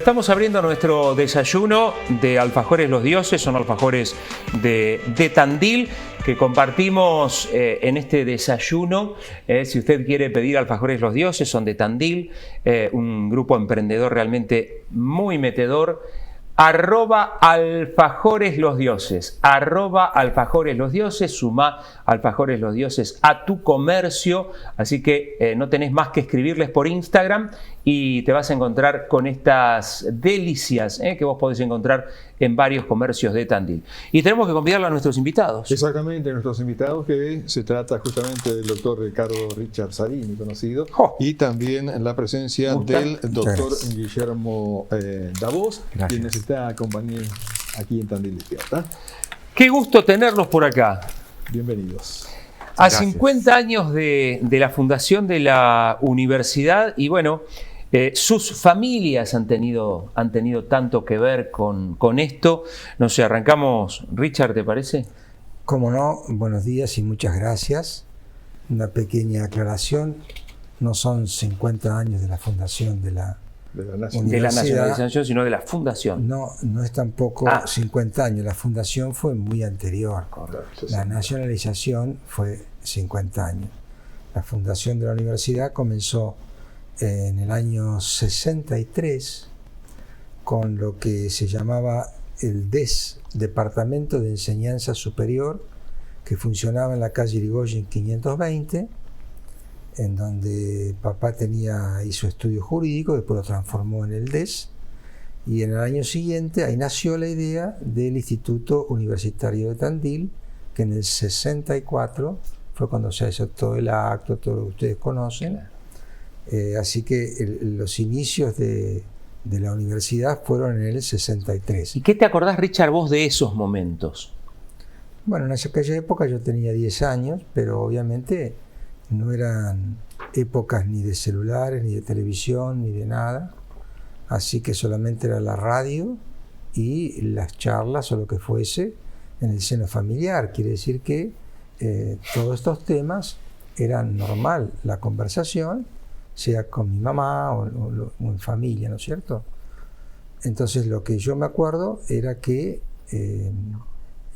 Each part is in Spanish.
Estamos abriendo nuestro desayuno de alfajores Los Dioses, son alfajores de Tandil que compartimos en este desayuno. Si usted quiere pedir alfajores Los Dioses, son de Tandil, un grupo emprendedor realmente muy metedor. @alfajores Los Dioses, @alfajores Los Dioses, suma alfajores Los Dioses a tu comercio, así que no tenés más que escribirles por Instagram y te vas a encontrar con estas delicias que vos podés encontrar en varios comercios de Tandil. Y tenemos que convidarle a nuestros invitados. Exactamente, nuestros invitados, que se trata justamente del doctor Ricardo Richard Zarini, conocido, y también en la presencia del doctor Guillermo Davos, quien nos está acompañando aquí en Tandil Despierta. Qué gusto tenerlos por acá. Bienvenidos. A 50 años de la fundación de la universidad, y bueno, sus familias han tenido tanto que ver con esto. No sé, arrancamos. Richard, ¿te parece? Cómo no, buenos días y muchas gracias. Una pequeña aclaración, no son 50 años de la fundación de la nacionalización, sino de la fundación. No es tampoco 50 años, la fundación fue muy anterior. Correcto, la nacionalización fue 50 años. La fundación de la universidad comenzó en el año 63 con lo que se llamaba el DES, Departamento de Enseñanza Superior, que funcionaba en la calle Irigoyen 520, en donde papá hizo estudio jurídico, después lo transformó en el DES, y en el año siguiente ahí nació la idea del Instituto Universitario de Tandil, que en el 64 fue cuando se hizo todo el acto, todo lo que ustedes conocen. Así que los inicios de la universidad fueron en el 63. ¿Y qué te acordás, Richard, vos de esos momentos? Bueno, en aquella época yo tenía 10 años, pero obviamente no eran épocas ni de celulares, ni de televisión, ni de nada. Así que solamente era la radio y las charlas o lo que fuese en el seno familiar. Quiere decir que todos estos temas eran normal, la conversación, sea con mi mamá o en familia, ¿no es cierto? Entonces lo que yo me acuerdo era que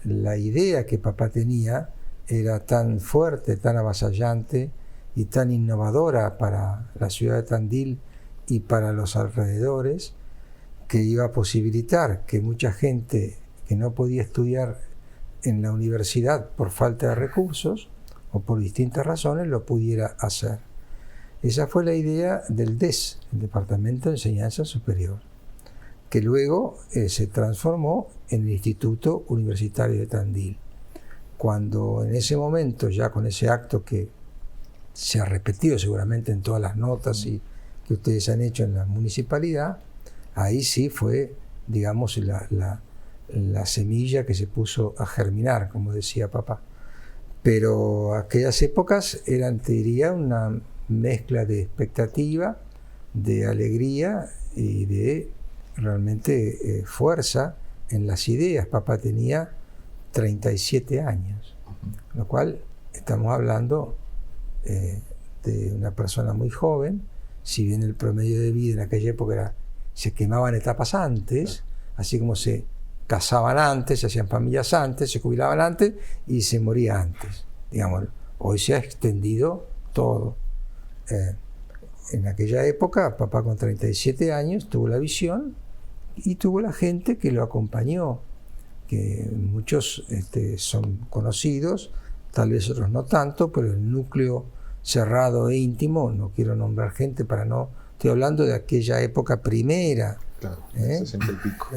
la idea que papá tenía era tan fuerte, tan avasallante y tan innovadora para la ciudad de Tandil y para los alrededores, que iba a posibilitar que mucha gente que no podía estudiar en la universidad por falta de recursos o por distintas razones lo pudiera hacer. Esa fue la idea del DES, el Departamento de Enseñanza Superior, que luego se transformó en el Instituto Universitario de Tandil. Cuando en ese momento, ya con ese acto que se ha repetido seguramente en todas las notas que ustedes han hecho en la municipalidad, ahí sí fue, digamos, la semilla que se puso a germinar, como decía papá. Pero aquellas épocas eran, te diría, una mezcla de expectativa, de alegría y de realmente fuerza en las ideas. Papá tenía 37 años, lo cual estamos hablando de una persona muy joven. Si bien el promedio de vida en aquella época se quemaban etapas antes, así como se casaban antes, se hacían familias antes, se jubilaban antes y se moría antes. Digamos, hoy se ha extendido todo. En aquella época, papá con 37 años tuvo la visión y tuvo la gente que lo acompañó, que muchos son conocidos, tal vez otros no tanto, pero el núcleo cerrado e íntimo, no quiero nombrar gente para no... Estoy hablando de aquella época primera. Claro, 60 y pico.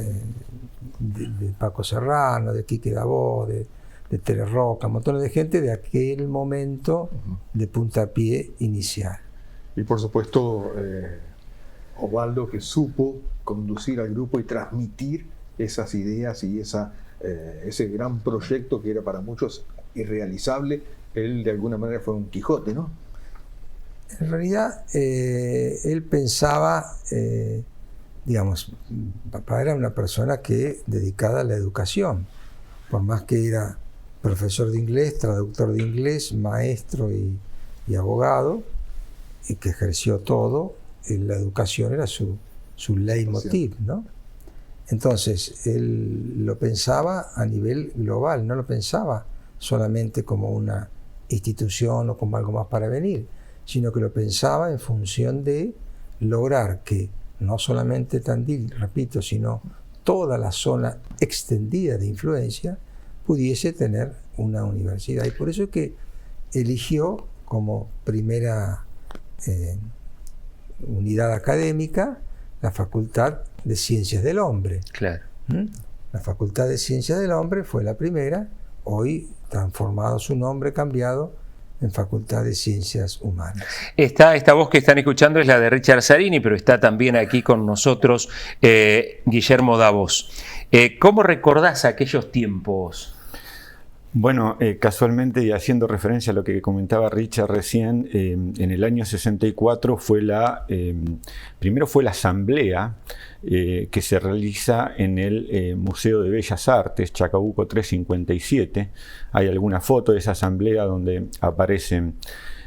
De Paco Serrano, de Quique Davos, de Tere Roca, un montón de gente de aquel momento de puntapié inicial. Y por supuesto, Osvaldo, que supo conducir al grupo y transmitir esas ideas y ese gran proyecto que era para muchos irrealizable. Él de alguna manera fue un Quijote, ¿no? En realidad, él pensaba, digamos, papá era una persona dedicada a la educación, por más que era profesor de inglés, traductor de inglés, maestro y abogado, y que ejerció todo, la educación era su su leitmotiv, ¿no? Entonces, él lo pensaba a nivel global, no lo pensaba solamente como una institución o como algo más para venir, sino que lo pensaba en función de lograr que no solamente Tandil, repito, sino toda la zona extendida de influencia pudiese tener una universidad. Y por eso es que eligió como primera unidad académica la Facultad de Ciencias del Hombre. Claro. La Facultad de Ciencias del Hombre fue la primera, hoy transformado su nombre, cambiado en Facultad de Ciencias Humanas. Esta voz que están escuchando es la de Richard Zarini, pero está también aquí con nosotros Guillermo Davos. ¿Cómo recordás aquellos tiempos? Bueno, casualmente, y haciendo referencia a lo que comentaba Richard recién, en el año 64 primero fue la asamblea que se realiza en el Museo de Bellas Artes, Chacabuco 357. Hay alguna foto de esa asamblea donde aparecen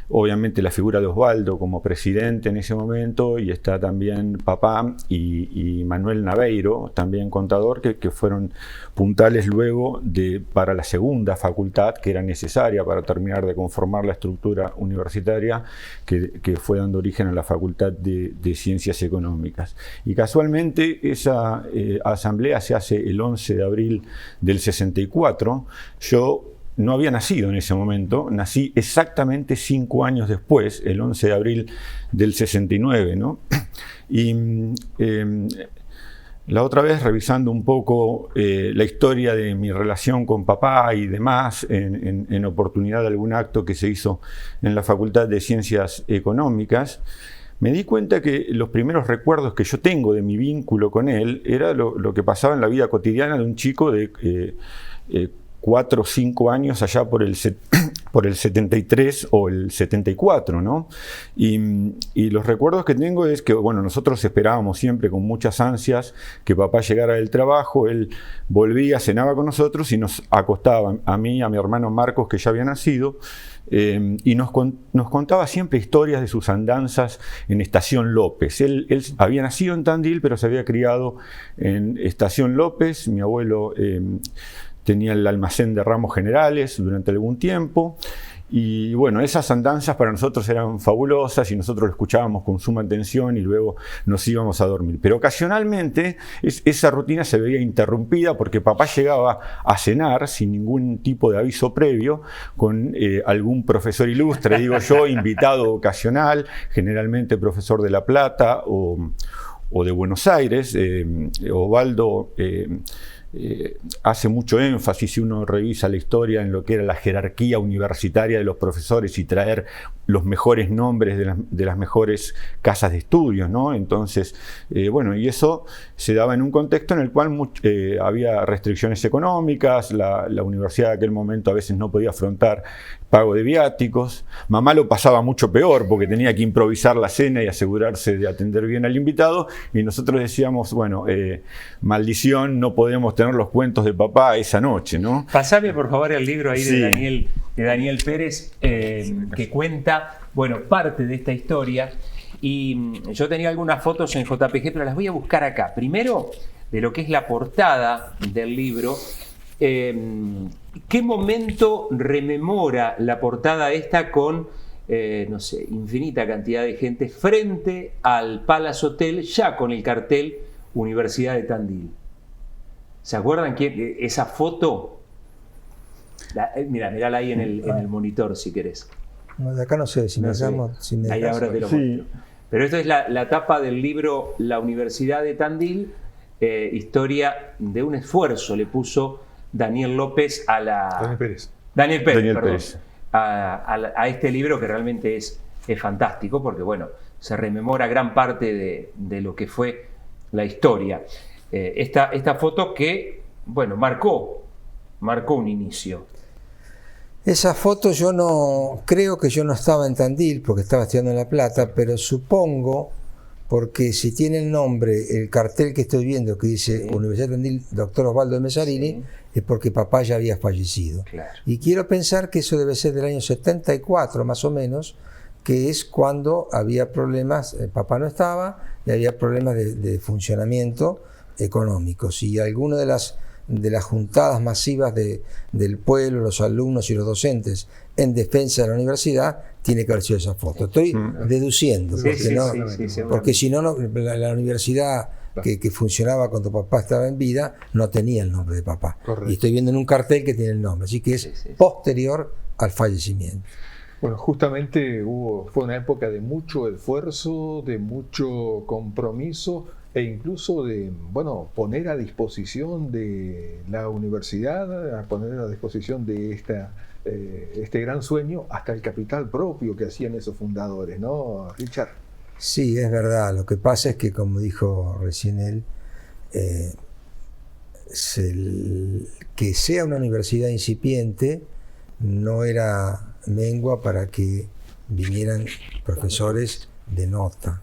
obviamente la figura de Osvaldo como presidente en ese momento, y está también papá y Manuel Naveiro, también contador, que fueron puntales luego para la segunda facultad que era necesaria para terminar de conformar la estructura universitaria que fue dando origen a la Facultad de Ciencias Económicas. Y casualmente esa asamblea se hace el 11 de abril del 64. Yo no había nacido en ese momento, nací exactamente 5 años después, el 11 de abril del 69, ¿no? Y la otra vez, revisando un poco la historia de mi relación con papá y demás, en oportunidad de algún acto que se hizo en la Facultad de Ciencias Económicas, me di cuenta que los primeros recuerdos que yo tengo de mi vínculo con él era lo que pasaba en la vida cotidiana de un chico de 4 o 5 años allá por el 73 o el 74, ¿no? Y los recuerdos que tengo es que, bueno, nosotros esperábamos siempre con muchas ansias que papá llegara del trabajo, él volvía, cenaba con nosotros y nos acostaba, a mí, a mi hermano Marcos, que ya había nacido, y nos contaba siempre historias de sus andanzas en Estación López. Él había nacido en Tandil, pero se había criado en Estación López. Mi abuelo tenía el almacén de ramos generales durante algún tiempo, y bueno, esas andanzas para nosotros eran fabulosas y nosotros lo escuchábamos con suma atención y luego nos íbamos a dormir. Pero ocasionalmente esa rutina se veía interrumpida porque papá llegaba a cenar sin ningún tipo de aviso previo con algún profesor ilustre, digo yo, invitado ocasional, generalmente profesor de La Plata o de Buenos Aires. Osvaldo hace mucho énfasis, si uno revisa la historia, en lo que era la jerarquía universitaria de los profesores y traer los mejores nombres de las mejores casas de estudios, ¿no? Entonces, bueno, y eso se daba en un contexto en el cual había restricciones económicas, la universidad de aquel momento a veces no podía afrontar pago de viáticos. Mamá lo pasaba mucho peor porque tenía que improvisar la cena y asegurarse de atender bien al invitado, y nosotros decíamos, bueno, maldición, no podemos tener los cuentos de papá esa noche, ¿no? Pasame por favor el libro ahí Sí. de Daniel Pérez, que cuenta, bueno, parte de esta historia. Y yo tenía algunas fotos en JPG, pero las voy a buscar acá. Primero, de lo que es la portada del libro. ¿Qué momento rememora la portada esta con, no sé, infinita cantidad de gente frente al Palace Hotel, ya con el cartel Universidad de Tandil? ¿Se acuerdan esa foto? Mirala ahí en el monitor si querés. No, de acá no sé, si No me sé. llamo... Si me Ahí dejas. ahora te lo Sí. muestro. Pero esto es la tapa del libro La Universidad de Tandil, historia de un esfuerzo, le puso Daniel López a la... Daniel Pérez. Daniel Pérez, Daniel perdón, Pérez. a este libro que realmente es fantástico porque, bueno, se rememora gran parte de lo que fue la historia. Esta foto que, bueno, marcó un inicio. Esa foto yo no... Creo que yo no estaba en Tandil porque estaba estudiando en La Plata, pero supongo, porque si tiene el nombre, el cartel que estoy viendo que dice Universidad de Tandil, Dr. Osvaldo Mesarini, es porque papá ya había fallecido. Claro. Y quiero pensar que eso debe ser del año 74 más o menos, que es cuando había problemas, papá no estaba, y había problemas de funcionamiento económicos. Y algunas de las juntadas masivas del pueblo, los alumnos y los docentes en defensa de la universidad, tiene que haber sido esa foto. Estoy deduciendo, porque si no, la universidad que funcionaba cuando papá estaba en vida no tenía el nombre de papá. Correcto. Y estoy viendo en un cartel que tiene el nombre, así que es posterior al fallecimiento. Bueno, justamente fue una época de mucho esfuerzo, de mucho compromiso e incluso de, bueno, poner a disposición de la universidad, a poner a disposición de este gran sueño, hasta el capital propio que hacían esos fundadores, ¿no, Richard? Sí, es verdad. Lo que pasa es que, como dijo recién él, que sea una universidad incipiente no era mengua para que vinieran profesores de nota.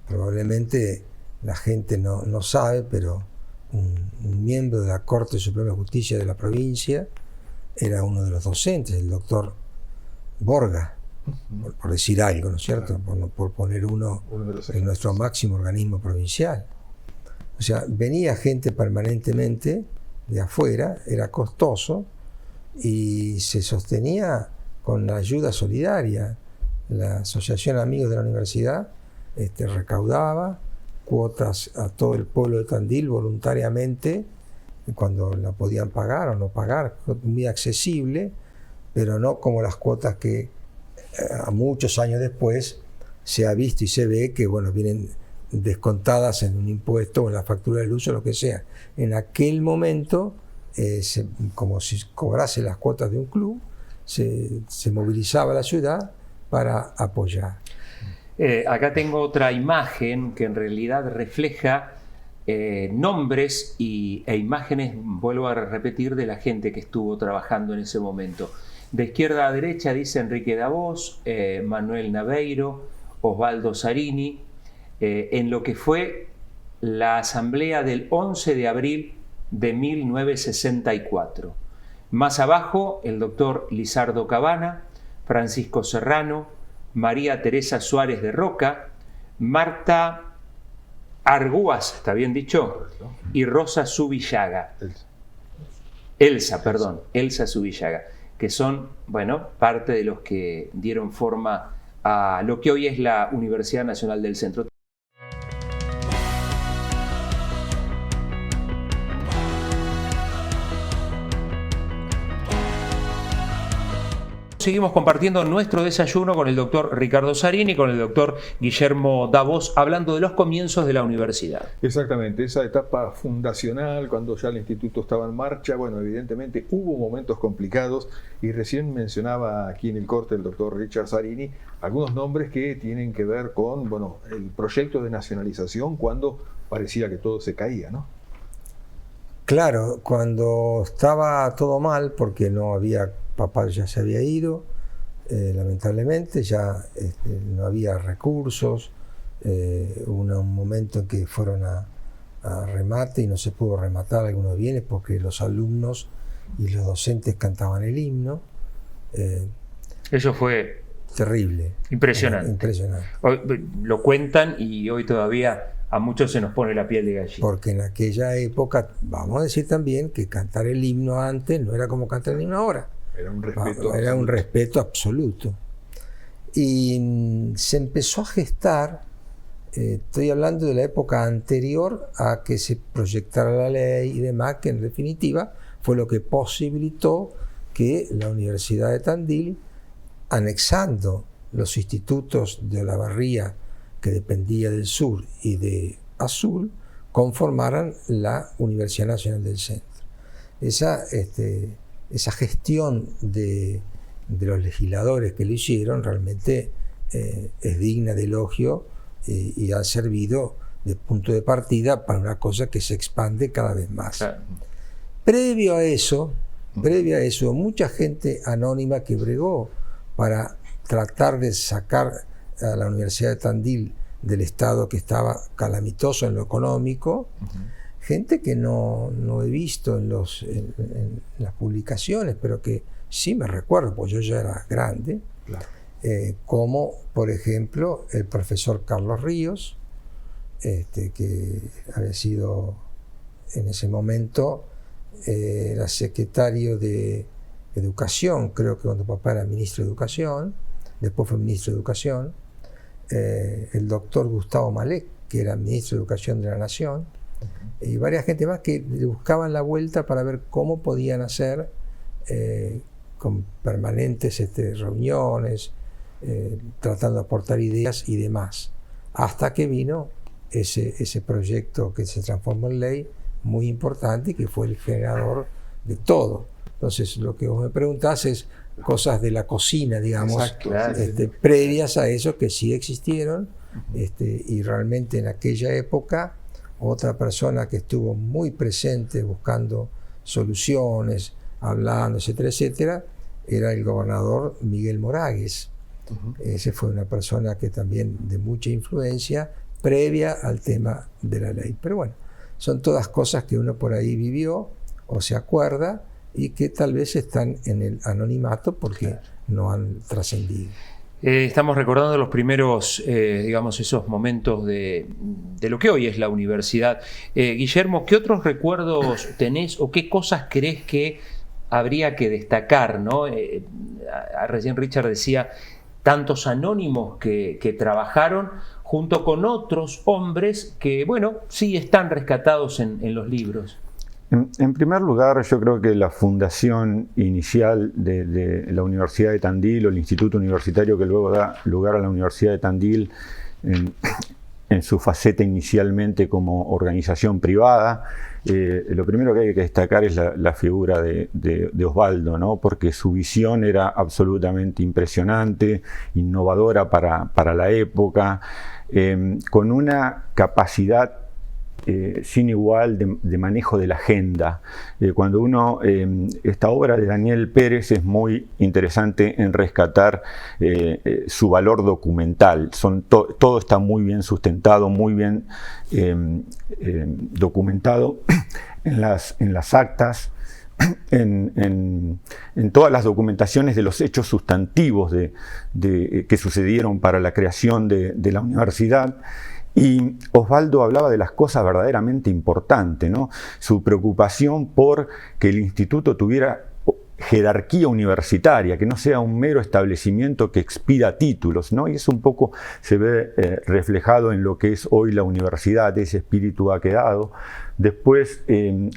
Probablemente la gente no sabe, pero un miembro de la Corte Suprema de Justicia de la provincia era uno de los docentes, el doctor Borga, por decir algo, ¿no es cierto? Por poner uno en nuestro máximo organismo provincial. O sea, venía gente permanentemente de afuera, era costoso y se sostenía con la ayuda solidaria. La Asociación Amigos de la Universidad recaudaba cuotas a todo el pueblo de Tandil voluntariamente, cuando la podían pagar o no pagar, muy accesible, pero no como las cuotas que a muchos años después se ha visto y se ve que, bueno, vienen descontadas en un impuesto o en la factura de luz o lo que sea. En aquel momento, como si cobrase las cuotas de un club, se movilizaba la ciudad para apoyar. Acá tengo otra imagen que en realidad refleja nombres e imágenes, vuelvo a repetir, de la gente que estuvo trabajando en ese momento. De izquierda a derecha dice Enrique Davos, Manuel Naveiro, Osvaldo Zarini, en lo que fue la asamblea del 11 de abril de 1964. Más abajo, el doctor Lizardo Cabana, Francisco Serrano, María Teresa Suárez de Roca, Marta Argúas, ¿está bien dicho? Y Rosa Zubillaga. Elsa Zubillaga, que son, bueno, parte de los que dieron forma a lo que hoy es la Universidad Nacional del Centro. Seguimos compartiendo nuestro desayuno con el doctor Ricardo Zarini, con el doctor Guillermo Davos, hablando de los comienzos de la universidad. Exactamente, esa etapa fundacional, cuando ya el instituto estaba en marcha, bueno, evidentemente hubo momentos complicados y recién mencionaba aquí en el corte el doctor Richard Zarini algunos nombres que tienen que ver con, bueno, el proyecto de nacionalización cuando parecía que todo se caía, ¿no? Claro, cuando estaba todo mal, porque no había, papá ya se había ido, lamentablemente, ya no había recursos, hubo un momento en que fueron a remate y no se pudo rematar algunos bienes porque los alumnos y los docentes cantaban el himno. Eso fue terrible. Impresionante. Impresionante. Hoy, lo cuentan y hoy todavía a muchos se nos pone la piel de gallina. Porque en aquella época, vamos a decir también que cantar el himno antes no era como cantar el himno ahora. Era un respeto absoluto. Y se empezó a gestar, estoy hablando de la época anterior a que se proyectara la ley y demás, que en definitiva fue lo que posibilitó que la Universidad de Tandil, anexando los institutos de Olavarría, que dependía del sur, y de Azul, conformaran la Universidad Nacional del Centro. Esa gestión de los legisladores que lo hicieron realmente es digna de elogio y ha servido de punto de partida para una cosa que se expande cada vez más. Claro. Previo a eso, mucha gente anónima que bregó para tratar de sacar a la Universidad de Tandil del estado que estaba calamitoso en lo económico, gente que no he visto en las publicaciones, pero que sí me recuerdo, pues yo ya era grande, claro. como por ejemplo el profesor Carlos Ríos, que había sido en ese momento era secretario de Educación, creo que cuando papá era ministro de Educación, después fue ministro de Educación, el doctor Gustavo Malek, que era ministro de Educación de la Nación, y varias gente más que buscaban la vuelta para ver cómo podían hacer con permanentes reuniones, tratando de aportar ideas y demás, hasta que vino ese proyecto que se transformó en ley, muy importante, y que fue el generador de todo. Entonces, lo que vos me preguntás es cosas de la cocina, digamos, Exacto, previas a eso, que sí existieron, y realmente en aquella época otra persona que estuvo muy presente buscando soluciones, hablando, etcétera, etcétera, era el gobernador Miguel Moragues. Ese fue una persona que también de mucha influencia previa al tema de la ley. Pero bueno, son todas cosas que uno por ahí vivió o se acuerda y que tal vez están en el anonimato porque no han trascendido. Estamos recordando los primeros, digamos, esos momentos de lo que hoy es la universidad. Guillermo, ¿qué otros recuerdos tenés o qué cosas crees que habría que destacar, ¿no? Recién Richard decía tantos anónimos que trabajaron junto con otros hombres que, bueno, sí están rescatados en los libros. En primer lugar, yo creo que la fundación inicial de la Universidad de Tandil, o el Instituto Universitario que luego da lugar a la Universidad de Tandil, en su faceta inicialmente como organización privada, lo primero que hay que destacar es la figura de Osvaldo, ¿no? Porque su visión era absolutamente impresionante, innovadora para la época, con una capacidad sin igual de manejo de la agenda. Cuando esta obra de Daniel Pérez es muy interesante en rescatar su valor documental. Todo está muy bien sustentado, muy bien documentado en las actas, en todas las documentaciones de los hechos sustantivos que sucedieron para la creación de la universidad. Y Osvaldo hablaba de las cosas verdaderamente importantes, ¿no? Su preocupación por que el instituto tuviera jerarquía universitaria, que no sea un mero establecimiento que expida títulos, ¿no? Y eso un poco se ve reflejado en lo que es hoy la universidad, ese espíritu ha quedado. Después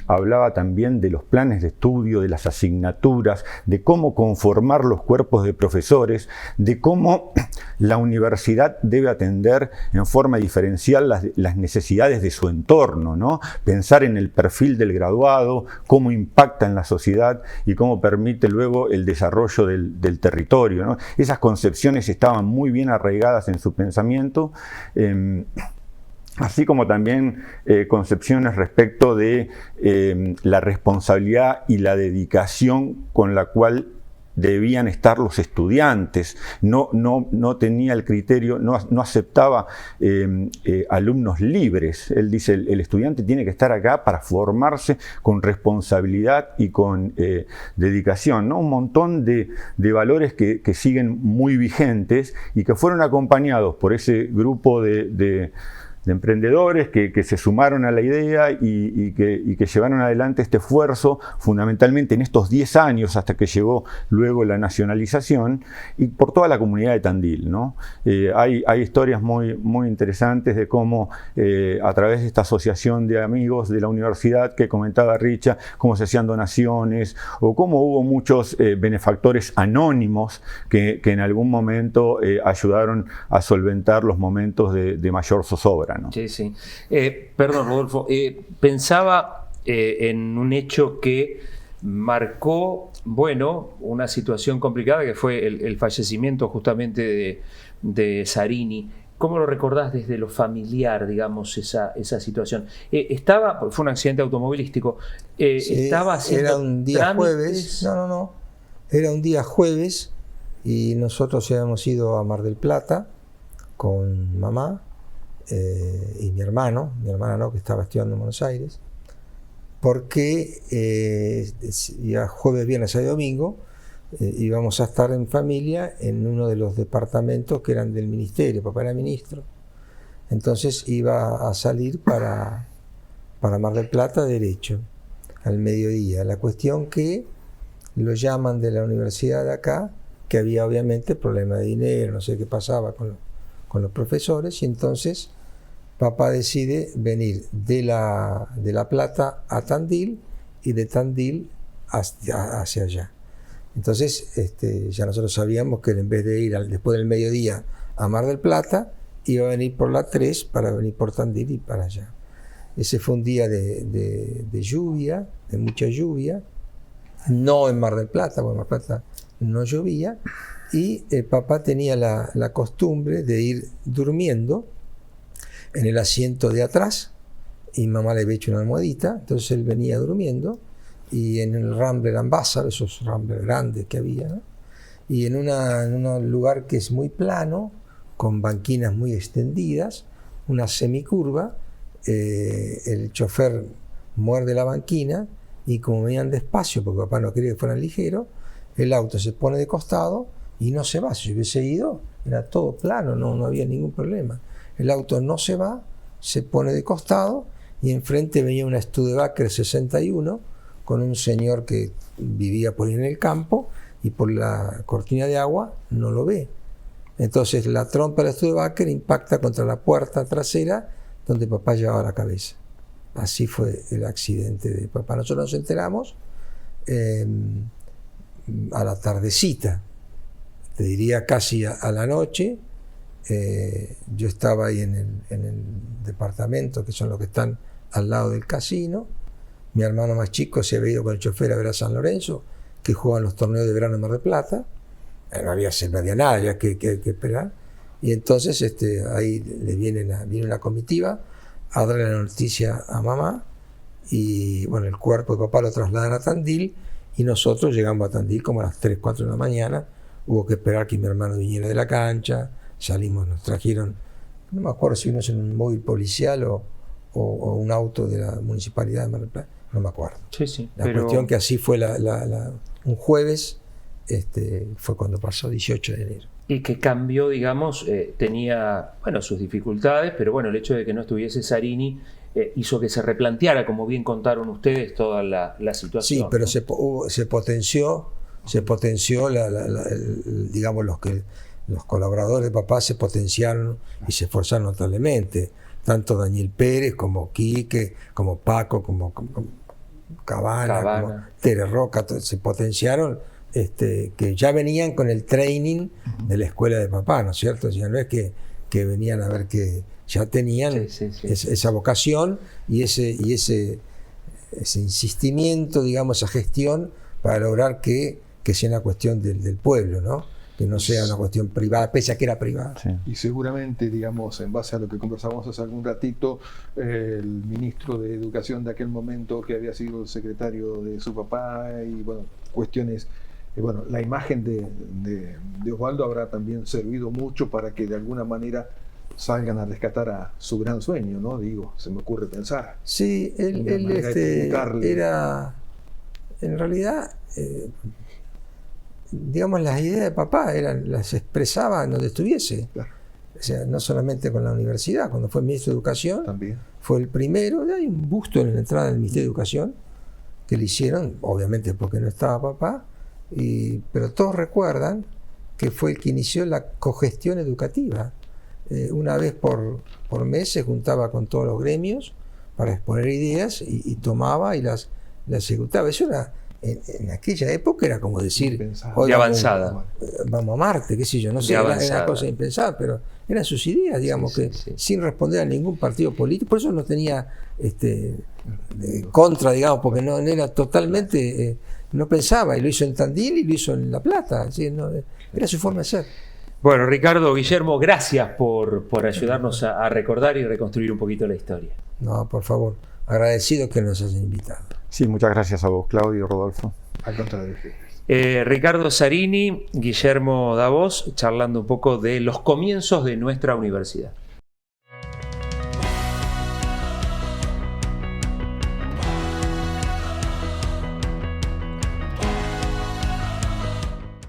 hablaba también de los planes de estudio, de las asignaturas, de cómo conformar los cuerpos de profesores, de cómo la universidad debe atender en forma diferencial las necesidades de su entorno, ¿no? Pensar en el perfil del graduado, cómo impacta en la sociedad y cómo permite luego el desarrollo del territorio, ¿no? Esas concepciones estaban muy bien arraigadas en su pensamiento. Así como también concepciones respecto de la responsabilidad y la dedicación con la cual debían estar los estudiantes. No tenía el criterio, no aceptaba alumnos libres. Él dice, el estudiante tiene que estar acá para formarse con responsabilidad y con dedicación, ¿no? Un montón de valores que siguen muy vigentes y que fueron acompañados por ese grupo de emprendedores que se sumaron a la idea y que llevaron adelante este esfuerzo fundamentalmente en estos 10 años hasta que llegó luego la nacionalización, y por toda la comunidad de Tandil, ¿no? Hay historias muy, muy interesantes de cómo a través de esta asociación de amigos de la universidad que comentaba Richa, cómo se hacían donaciones o cómo hubo muchos benefactores anónimos que en algún momento ayudaron a solventar los momentos de mayor zozobra, ¿no? Sí, sí. Perdón, Rodolfo. Pensaba en un hecho que marcó, bueno, una situación complicada que fue el fallecimiento justamente de Zarini. ¿Cómo lo recordás desde lo familiar, digamos, esa situación? Fue un accidente automovilístico. Estaba haciendo era un día trámites. jueves. No. Era un día jueves y nosotros habíamos ido a Mar del Plata con mamá. Y mi hermana no, que estaba estudiando en Buenos Aires, porque ya jueves, viernes y domingo íbamos a estar en familia en uno de los departamentos que eran del ministerio. Papá era ministro. Entonces iba a salir para Mar del Plata derecho, al mediodía. La cuestión que lo llaman de la universidad de acá, que había obviamente problema de dinero, no sé qué pasaba con los profesores, y entonces papá decide venir de La Plata a Tandil y de Tandil hacia allá. Entonces ya nosotros sabíamos que en vez de ir después del mediodía a Mar del Plata, iba a venir por la 3 para venir por Tandil y para allá. Ese fue un día de lluvia, de mucha lluvia, no en Mar del Plata, porque en Mar del Plata no llovía, y papá tenía la costumbre de ir durmiendo en el asiento de atrás, y mamá le había hecho una almohadita, entonces él venía durmiendo, y en el Rambler Ambassador, esos Rambler grandes que había, ¿no? Y en un lugar que es muy plano, con banquinas muy extendidas, una semicurva, el chofer muerde la banquina, y como venían despacio, porque papá no quería que fueran ligeros, el auto se pone de costado y no se va. Si hubiese ido, era todo plano, no había ningún problema. El auto no se va, se pone de costado, y enfrente venía una Studebaker 61 con un señor que vivía por ahí en el campo, y por la cortina de agua no lo ve. Entonces la trompa de la Studebaker impacta contra la puerta trasera donde papá llevaba la cabeza. Así fue el accidente de papá. Nosotros nos enteramos a la tardecita, te diría casi a la noche. Yo estaba ahí en el departamento, que son los que están al lado del casino. Mi hermano más chico se había ido con el chofer a ver a San Lorenzo, que juegan los torneos de verano en Mar del Plata. No había nada ya que esperar. Y entonces ahí viene una comitiva a darle la noticia a mamá, y bueno, el cuerpo de papá lo trasladan a Tandil, y nosotros llegamos a Tandil como a las 3, 4 de la mañana. Hubo que esperar que mi hermano viniera de la cancha, salimos, nos trajeron, no me acuerdo si uno es en un móvil policial o un auto de la municipalidad de Mar del Plata, no me acuerdo. Sí, la cuestión que así fue un jueves, fue cuando pasó, 18 de enero. Y que cambió, digamos, tenía, bueno, sus dificultades, pero bueno, el hecho de que no estuviese Zarini hizo que se replanteara, como bien contaron ustedes, toda la situación. Sí, pero ¿no? se potenció, digamos, los colaboradores de papá se potenciaron y se esforzaron notablemente. Tanto Daniel Pérez, como Quique, como Paco, como Cabana, como Tere Roca, se potenciaron. Que ya venían con el training de la escuela de papá, ¿no es cierto? Ya no es que venían a ver, que ya tenían esa vocación y ese insistimiento, digamos, esa gestión para lograr que sea una cuestión del pueblo, ¿no? Que no sea una cuestión privada, pese a que era privada. Sí. Y seguramente, digamos, en base a lo que conversamos hace algún ratito, el ministro de Educación de aquel momento, que había sido el secretario de su papá, y bueno, cuestiones... Bueno, la imagen de Osvaldo habrá también servido mucho para que de alguna manera salgan a rescatar a su gran sueño, ¿no? Digo, se me ocurre pensar. Sí, él era, en realidad, digamos, las ideas de papá las expresaba en donde estuviese. Claro. O sea, no solamente con la universidad, cuando fue ministro de Educación, También fue el primero. Hay un busto en la entrada del Ministerio de Educación que le hicieron, obviamente porque no estaba papá. Pero todos recuerdan que fue el que inició la cogestión educativa. Una vez por mes se juntaba con todos los gremios para exponer ideas y tomaba y las ejecutaba. Eso era, en aquella época era como decir, de avanzada. Vamos a Marte, qué sé yo, no sé, era una cosa impensada, pero eran sus ideas, digamos, sin responder a ningún partido político. Por eso no tenía contra, digamos, porque no era totalmente... no pensaba, y lo hizo en Tandil y lo hizo en La Plata, ¿sí? Era su forma de ser. Bueno, Ricardo, Guillermo, gracias por ayudarnos a recordar y reconstruir un poquito la historia. No, por favor, agradecido que nos hayan invitado. Sí, muchas gracias a vos, Claudio y Rodolfo. al contrario. Ricardo Zarini, Guillermo Davos, charlando un poco de los comienzos de nuestra universidad.